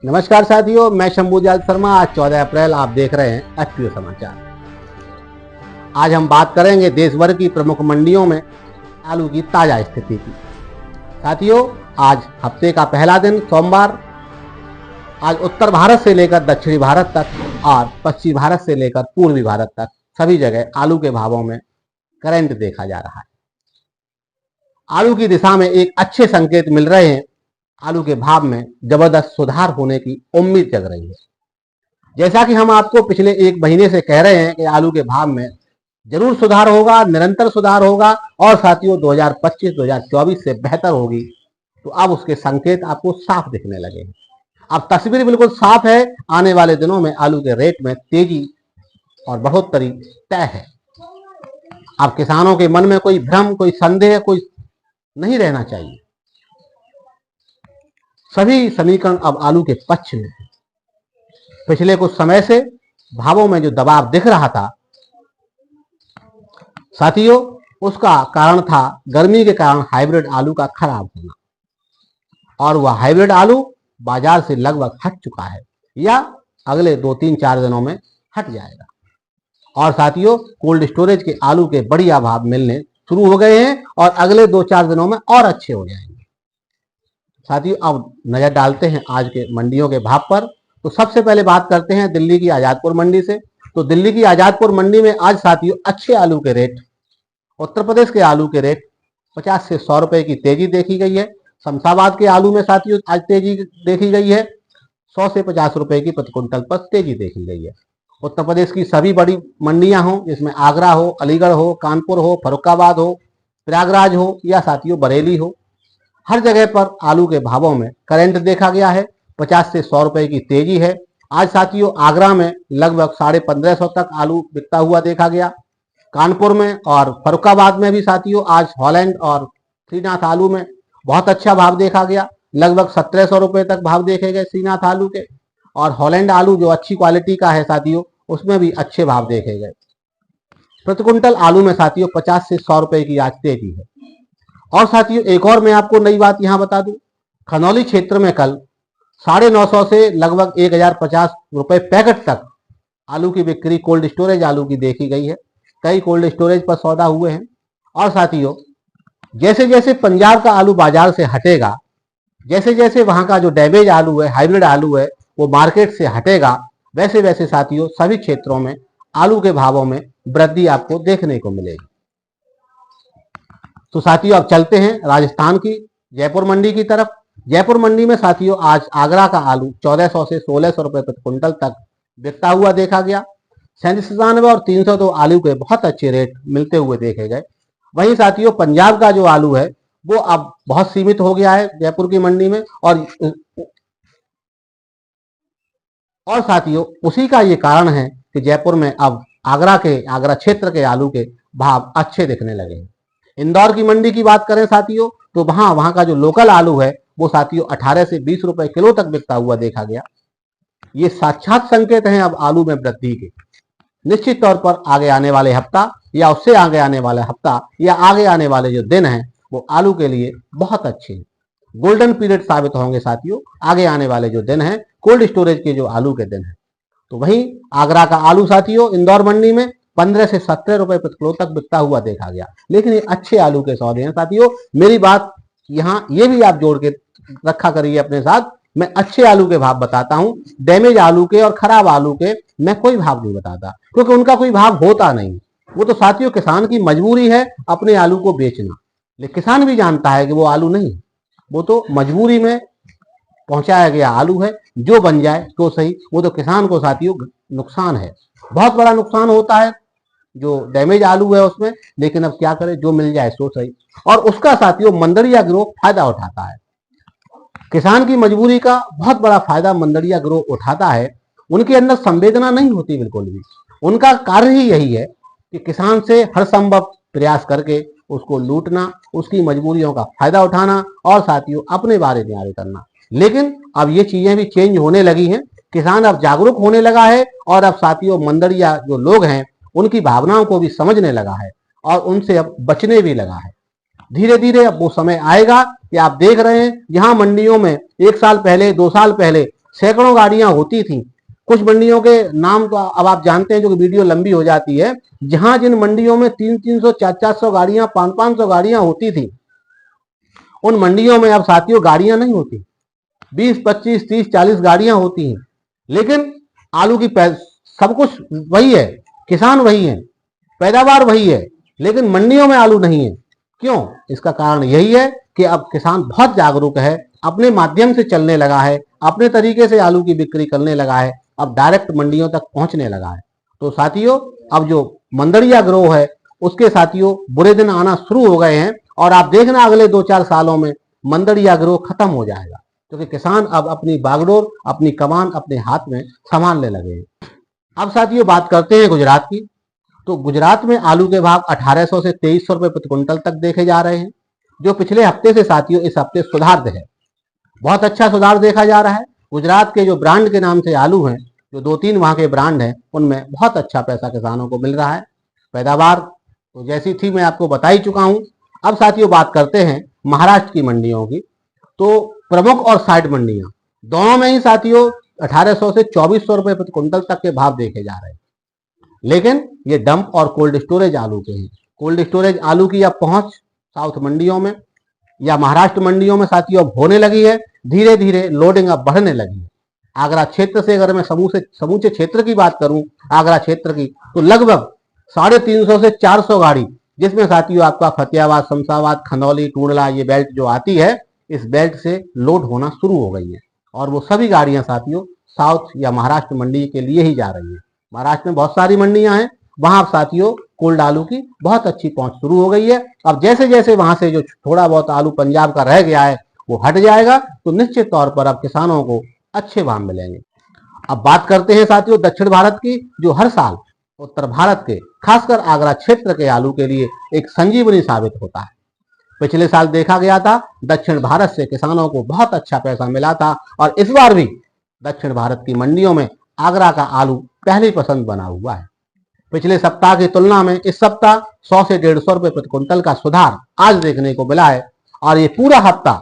नमस्कार साथियों, मैं शंभू जाल शर्मा। आज 14 अप्रैल, आप देख रहे हैं एफपीओ समाचार। आज हम बात करेंगे देश भर की प्रमुख मंडियों में आलू की ताजा स्थिति की। साथियों, आज हफ्ते का पहला दिन सोमवार। आज उत्तर भारत से लेकर दक्षिणी भारत तक और पश्चिमी भारत से लेकर पूर्वी भारत तक सभी जगह आलू के भावों में करंट देखा जा रहा है। आलू की दिशा में एक अच्छे संकेत मिल रहे हैं। आलू के भाव में जबरदस्त सुधार होने की उम्मीद जग रही है। जैसा कि हम आपको पिछले एक महीने से कह रहे हैं कि आलू के भाव में जरूर सुधार होगा, निरंतर सुधार होगा और साथियों 2025-2024 से बेहतर होगी, तो अब उसके संकेत आपको साफ दिखने लगे हैं। अब तस्वीर बिल्कुल साफ है। आने वाले दिनों में आलू के रेट में तेजी और बढ़ोतरी तय है। अब किसानों के मन में कोई भ्रम, कोई संदेह, कोई नहीं रहना चाहिए। सभी समीकरण अब आलू के पक्ष में है। पिछले कुछ समय से भावों में जो दबाव दिख रहा था साथियों, उसका कारण था गर्मी के कारण हाइब्रिड आलू का खराब होना, और वह हाइब्रिड आलू बाजार से लगभग हट चुका है या अगले 2-3-4 दिनों में हट जाएगा। और साथियों, कोल्ड स्टोरेज के आलू के बढ़िया भाव मिलने शुरू हो गए हैं और अगले 2-4 दिनों में और अच्छे हो जाएंगे। साथियों, अब नजर डालते हैं आज के मंडियों के भाव पर। तो सबसे पहले बात करते हैं दिल्ली की आजादपुर मंडी से। तो दिल्ली की आजादपुर मंडी में आज साथियों अच्छे आलू के रेट, उत्तर प्रदेश के आलू के रेट 50 से 100 रुपए की तेजी देखी गई है। शमशाबाद के आलू में साथियों आज तेजी देखी गई है। 100 से 50 रुपए की प्रति क्विंटल पर तेजी देखी गई है। उत्तर प्रदेश की सभी बड़ी मंडियां हो, जिसमें आगरा हो, अलीगढ़ हो, कानपुर हो, फरुखाबाद हो, प्रयागराज हो या साथियों बरेली हो, हर जगह पर आलू के भावों में करंट देखा गया है। 50 से 100 रुपए की तेजी है। आज साथियों आगरा में लगभग 1550 तक आलू बिकता हुआ देखा गया। कानपुर में और फरुखाबाद में भी साथियों आज हॉलैंड और श्रीनाथ आलू में बहुत अच्छा भाव देखा गया। लगभग 1700 रुपए तक भाव देखे गए श्रीनाथ आलू के, और हॉलैंड आलू जो अच्छी क्वालिटी का है साथियों, उसमें भी अच्छे भाव देखे गए। प्रति क्विंटल आलू में साथियों 50 से 100 रुपए की आज तेजी है। और साथियों एक और मैं आपको नई बात यहां बता दूं, खनौली क्षेत्र में कल 950 से लगभग 1050 रुपए पैकेट तक आलू की बिक्री कोल्ड स्टोरेज आलू की देखी गई है। कई कोल्ड स्टोरेज पर सौदा हुए हैं। और साथियों जैसे जैसे पंजाब का आलू बाजार से हटेगा, जैसे जैसे वहां का जो डैमेज आलू है, हाइब्रिड आलू है, वो मार्केट से हटेगा, वैसे वैसे साथियों सभी क्षेत्रों में आलू के भावों में वृद्धि आपको देखने को मिलेगी। तो साथियों अब चलते हैं राजस्थान की जयपुर मंडी की तरफ। जयपुर मंडी में साथियों आज आगरा का आलू 1400 से 1600 रुपए प्रति क्विंटल तक बिकता हुआ देखा गया। 97 और 302 आलू के बहुत अच्छे रेट मिलते हुए देखे गए। वहीं साथियों पंजाब का जो आलू है वो अब बहुत सीमित हो गया है जयपुर की मंडी में, और साथियों उसी का ये कारण है कि जयपुर में अब आगरा क्षेत्र के आलू के भाव अच्छे दिखने लगे हैं। इंदौर की मंडी की बात करें साथियों, तो वहां का जो लोकल आलू है वो साथियों 18 से 20 रुपए किलो तक बिकता हुआ देखा गया। ये साक्षात संकेत हैं अब आलू में वृद्धि के। निश्चित तौर पर आगे आने वाले हफ्ता या उससे आगे आने वाला हफ्ता या आगे आने वाले जो दिन हैं वो आलू के लिए बहुत अच्छे हैं। गोल्डन पीरियड साबित होंगे साथियों आगे आने वाले जो दिन हैं, कोल्ड स्टोरेज के जो आलू के दिन हैं। तो वहीं आगरा का आलू साथियों इंदौर मंडी में 15 से 17 रुपए प्रति किलो तक बिकता हुआ देखा गया। लेकिन ये अच्छे आलू के सौदे हैं साथियों। मेरी बात यहाँ ये भी आप जोड़ के रखा करिए अपने साथ, मैं अच्छे आलू के भाव बताता हूँ। डैमेज आलू के और खराब आलू के मैं कोई भाव नहीं बताता, क्योंकि उनका कोई भाव होता नहीं। वो तो साथियों किसान की मजबूरी है अपने आलू को बेचना। लेकिन किसान भी जानता है कि वो आलू नहीं, वो तो मजबूरी में पहुंचाया गया आलू है। जो बन जाए तो सही, वो तो किसान को साथियों नुकसान है, बहुत बड़ा नुकसान होता है जो डैमेज आलू है उसमें। लेकिन अब क्या करें, जो मिल जाए सो सही। और उसका साथियों मंडरिया गिरोह फायदा उठाता है। किसान की मजबूरी का बहुत बड़ा फायदा मंडरिया गिरोह उठाता है। उनके अंदर संवेदना नहीं होती बिल्कुल भी। उनका कार्य ही यही है कि किसान से हर संभव प्रयास करके उसको लूटना, उसकी मजबूरियों का फायदा उठाना और साथियों अपने बारे में आगे करना। लेकिन अब ये चीजें भी चेंज होने लगी हैं। किसान अब जागरूक होने लगा है और अब साथियों मंडरिया जो लोग हैं उनकी भावनाओं को भी समझने लगा है और उनसे अब बचने भी लगा है। धीरे धीरे अब वो समय आएगा कि आप देख रहे हैं जहां मंडियों में 1 साल पहले 2 साल पहले सैकड़ों गाड़ियां होती थी। कुछ मंडियों के नाम तो अब आप जानते हैं, जो कि वीडियो लंबी हो जाती है। जहां जिन मंडियों में 300-300, 400-400 गाड़ियां, 500-500 गाड़ियां होती थी, उन मंडियों में अब साथियों गाड़ियां नहीं होती। 20, 25, 30, 40 गाड़ियां होती हैं, लेकिन आलू की सब कुछ वही है, किसान वही है, पैदावार वही है, लेकिन मंडियों में आलू नहीं है। क्यों? इसका कारण यही है कि अब किसान बहुत जागरूक है, अपने माध्यम से चलने लगा है, अपने तरीके से आलू की बिक्री करने लगा है, अब डायरेक्ट मंडियों तक पहुंचने लगा है। तो साथियों, अब जो मंदड़िया गिरोह है उसके साथियों बुरे दिन आना शुरू हो गए हैं, और आप देखना अगले 2-4 सालों में मंदड़िया गिरोह खत्म हो जाएगा, क्योंकि किसान अब अपनी बागडोर, अपनी कमान अपने हाथ में संभालने लगे हैं। अब साथियों बात करते हैं गुजरात की। तो गुजरात में आलू के भाव 1800 से 2300 रुपए प्रति क्विंटल तक देखे जा रहे हैं, जो पिछले हफ्ते से साथियों इस हफ्ते सुधार है। बहुत अच्छा सुधार देखा जा रहा है। गुजरात के जो ब्रांड के नाम से आलू हैं, जो 2-3 वहां के ब्रांड हैं, उनमें बहुत अच्छा पैसा किसानों को मिल रहा है। पैदावार तो जैसी थी मैं आपको बता ही चुका हूं। अब साथियों बात करते हैं महाराष्ट्र की मंडियों की। तो प्रमुख और साइड मंडियां दोनों में ही साथियों 1800 से 2400 रुपए प्रति क्विंटल तक के भाव देखे जा रहे हैं, लेकिन ये डंप और कोल्ड स्टोरेज आलू के हैं। कोल्ड स्टोरेज आलू की अब पहुंच साउथ मंडियों में या महाराष्ट्र मंडियों में साथियों अब होने लगी है। धीरे धीरे लोडिंग अब बढ़ने लगी है। आगरा क्षेत्र से अगर मैं समूचे क्षेत्र की बात करूं, आगरा क्षेत्र की, तो लगभग 350 से 400 गाड़ी, जिसमें साथियों आपका फतेहाबाद, शमशाबाद, खंदौली, टूडला, ये बेल्ट जो आती है, इस बेल्ट से लोड होना शुरू हो गई है। और वो सभी गाड़ियां साथियों साउथ या महाराष्ट्र मंडी के लिए ही जा रही है। महाराष्ट्र में बहुत सारी मंडियां हैं, वहां साथियों कोल्ड आलू की बहुत अच्छी पहुंच शुरू हो गई है। अब जैसे जैसे वहां से जो थोड़ा बहुत आलू पंजाब का रह गया है वो हट जाएगा, तो निश्चित तौर पर अब किसानों को अच्छे भाव मिलेंगे। अब बात करते हैं साथियों दक्षिण भारत की, जो हर साल उत्तर भारत के, खासकर आगरा क्षेत्र के आलू के लिए एक संजीवनी साबित होता है। पिछले साल देखा गया था दक्षिण भारत से किसानों को बहुत अच्छा पैसा मिला था, और इस बार भी दक्षिण भारत की मंडियों में आगरा का आलू पहली पसंद बना हुआ है। पिछले सप्ताह की तुलना में इस सप्ताह 100 से 150 रुपए प्रति क्विंटल का सुधार आज देखने को मिला है, और ये पूरा हफ्ता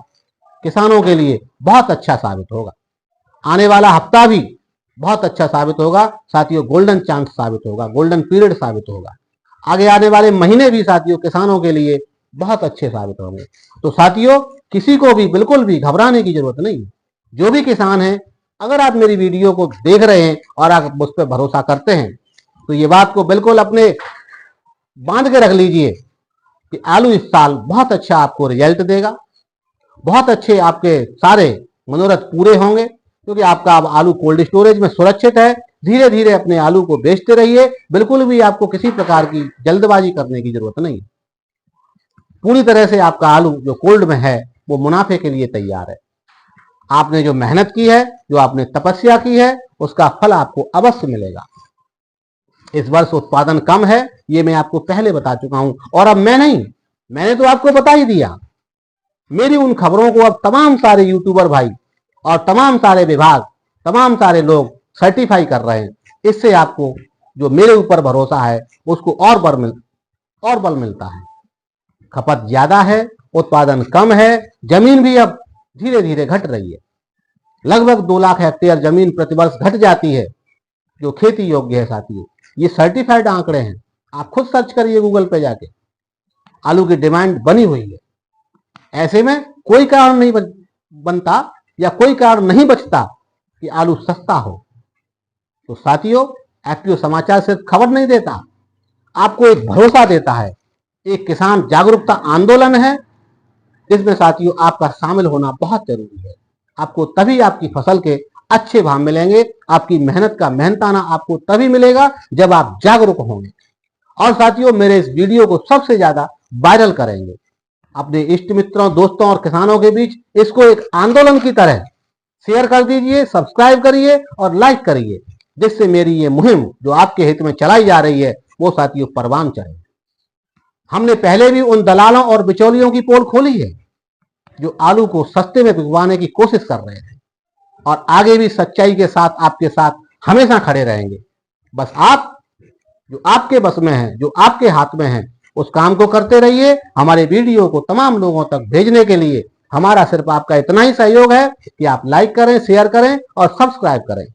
किसानों के लिए बहुत अच्छा साबित होगा। आने वाला हफ्ता भी बहुत अच्छा साबित होगा साथियों, गोल्डन चांस साबित होगा, गोल्डन पीरियड साबित होगा। आगे आने वाले महीने भी साथियों किसानों के लिए बहुत अच्छे साबित होंगे। तो साथियों किसी को भी बिल्कुल भी घबराने की जरूरत नहीं। जो भी किसान है, अगर आप मेरी वीडियो को देख रहे हैं और आप उस पर भरोसा करते हैं, तो ये बात को बिल्कुल अपने बांध के रख लीजिए कि आलू इस साल बहुत अच्छा आपको रिजल्ट देगा, बहुत अच्छे आपके सारे मनोरथ पूरे होंगे, क्योंकि आपका अब आलू कोल्ड स्टोरेज में सुरक्षित है। धीरे धीरे अपने आलू को बेचते रहिए, बिल्कुल भी आपको किसी प्रकार की जल्दबाजी करने की जरूरत नहीं। पूरी तरह से आपका आलू जो कोल्ड में है वो मुनाफे के लिए तैयार है। आपने जो मेहनत की है, जो आपने तपस्या की है, उसका फल आपको अवश्य मिलेगा। इस वर्ष उत्पादन कम है, ये मैं आपको पहले बता चुका हूं, और अब मैंने तो आपको बता ही दिया। मेरी उन खबरों को अब तमाम सारे यूट्यूबर भाई और तमाम सारे विभाग, तमाम सारे लोग सर्टिफाई कर रहे हैं। इससे आपको जो मेरे ऊपर भरोसा है उसको और बल मिलता है। खपत ज्यादा है, उत्पादन कम है, जमीन भी अब धीरे धीरे घट रही है। लगभग 2 लाख हेक्टेयर जमीन प्रतिवर्ष घट जाती है जो खेती योग्य है साथियों। ये सर्टिफाइड आंकड़े हैं, आप खुद सर्च करिए गूगल पे जाके। आलू की डिमांड बनी हुई है, ऐसे में कोई कारण नहीं बनता या कोई कारण नहीं बचता कि आलू सस्ता हो। तो साथियों एक्टिव समाचार सिर्फ खबर नहीं देता, आपको एक भरोसा देता है। एक किसान जागरूकता आंदोलन है, जिसमें साथियों आपका शामिल होना बहुत जरूरी है। आपको तभी आपकी फसल के अच्छे भाव मिलेंगे, आपकी मेहनत का मेहनताना आपको तभी मिलेगा जब आप जागरूक होंगे। और साथियों मेरे इस वीडियो को सबसे ज्यादा वायरल करेंगे, अपने इष्ट मित्रों, दोस्तों और किसानों के बीच इसको एक आंदोलन की तरह शेयर कर दीजिए, सब्सक्राइब करिए और लाइक करिए, जिससे मेरी ये मुहिम जो आपके हित में चलाई जा रही है वो साथियों परवान चढ़े। हमने पहले भी उन दलालों और बिचौलियों की पोल खोली है जो आलू को सस्ते में बिकवाने की कोशिश कर रहे हैं, और आगे भी सच्चाई के साथ आपके साथ हमेशा खड़े रहेंगे। बस आप जो आपके बस में है, जो आपके हाथ में है, उस काम को करते रहिए। हमारे वीडियो को तमाम लोगों तक भेजने के लिए हमारा सिर्फ आपका इतना ही सहयोग है कि आप लाइक करें, शेयर करें और सब्सक्राइब करें,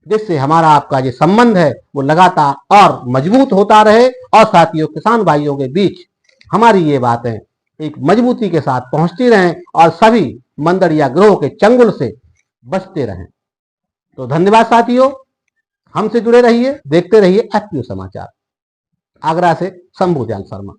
जिससे हमारा आपका जो संबंध है वो लगातार और मजबूत होता रहे और साथियों किसान भाइयों के बीच हमारी ये बातें एक मजबूती के साथ पहुंचती रहें और सभी मंदड़िया ग्रोह के चंगुल से बचते रहें। तो धन्यवाद साथियों, हमसे जुड़े रहिए, देखते रहिए एफपीओ समाचार। आगरा से शंभू जान शर्मा।